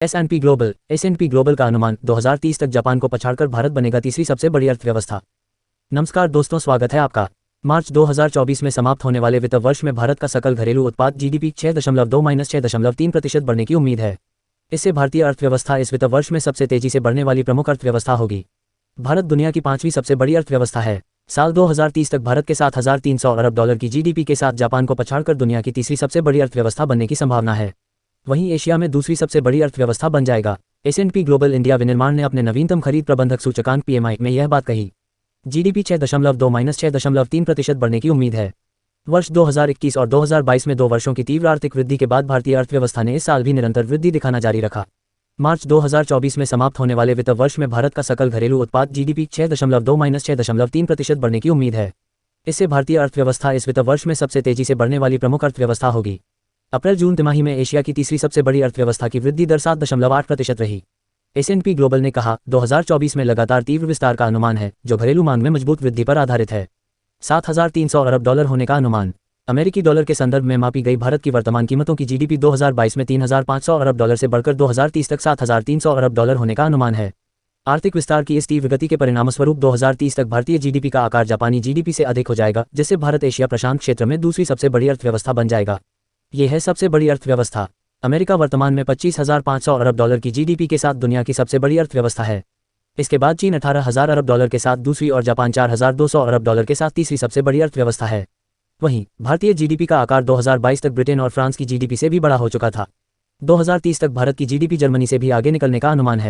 S and P global का अनुमान 2030 तक जापान को पछाड़कर भारत बनेगा तीसरी सबसे बड़ी अर्थव्यवस्था। नमस्कार दोस्तों, स्वागत है आपका। मार्च 2024 में समाप्त होने वाले वित्त वर्ष में भारत का सकल घरेलू उत्पाद जीडीपी 6.2-6.3% बढ़ने की उम्मीद है। इससे भारतीय अर्थव्यवस्था इस वित्त वर्ष में सबसे तेजी से बढ़ने वाली प्रमुख अर्थव्यवस्था होगी। भारत दुनिया की 5वीं सबसे बड़ी अर्थव्यवस्था है। साल 2030 तक भारत के 7,300 अरब डॉलर की जीडीपी के साथ जापान को पछाड़कर दुनिया की तीसरी सबसे बड़ी अर्थव्यवस्था बनने की संभावना है। वहीं एशिया में दूसरी सबसे बड़ी अर्थव्यवस्था बन जाएगा। एस&पी ग्लोबल इंडिया विनिर्माण ने अपने नवीनतम खरीद प्रबंधक सूचकांक पीएमआई में यह बात कही। जीडीपी 6.2-6.3% बढ़ने की उम्मीद है। वर्ष 2021 और 2022 में 2 वर्षों की तीव्र आर्थिक वृद्धि के बाद भारतीय अर्थव्यवस्था ने इस साल भी निरंतर वृद्धि दिखाना जारी रखा। मार्च 2024 में समाप्त होने वाले वित्त वर्ष में भारत का सकल घरेलू उत्पाद जीडीपी 6.2-6.3% बढ़ने की उम्मीद है। इससे भारतीय अर्थव्यवस्था इस वित्त वर्ष में सबसे तेजी से बढ़ने वाली प्रमुख अर्थव्यवस्था होगी। अप्रैल-जून तिमाही में एशिया की तीसरी सबसे बड़ी अर्थव्यवस्था की वृद्धि दर 7.8% रही। एस&पी ग्लोबल ने कहा, 2024 में लगातार तीव्र विस्तार का अनुमान है, जो घरेलू मांग में मजबूत वृद्धि पर आधारित है। 7,300 अरब डॉलर होने का अनुमान। अमेरिकी डॉलर के संदर्भ में मापी गई भारत की वर्तमान कीमतों की जीडीपी 2022 में 3,500 अरब डॉलर से बढ़कर 2030 तक 7,300 अरब डॉलर होने का अनुमान है। आर्थिक विस्तार की इस तीव्र गति के परिणामस्वरूप 2030 तक भारतीय जीडीपी का आकार जापानी जीडीपी से अधिक हो जाएगा, जिससे भारत एशिया प्रशांत क्षेत्र में दूसरी सबसे बड़ी अर्थव्यवस्था बन जाएगा। ये है सबसे बड़ी अर्थव्यवस्था। अमेरिका वर्तमान में 25,500 अरब डॉलर की जीडीपी के साथ दुनिया की सबसे बड़ी अर्थव्यवस्था है। इसके बाद चीन 18,000 अरब डॉलर के साथ दूसरी और जापान 4,200 अरब डॉलर के साथ तीसरी सबसे बड़ी अर्थव्यवस्था है। वहीं भारतीय जीडीपी का आकार 2022 तक ब्रिटेन और फ्रांस की जीडीपी से भी बड़ा हो चुका था। 2030 तक भारत की जीडीपी जर्मनी से भी आगे निकलने का अनुमान है।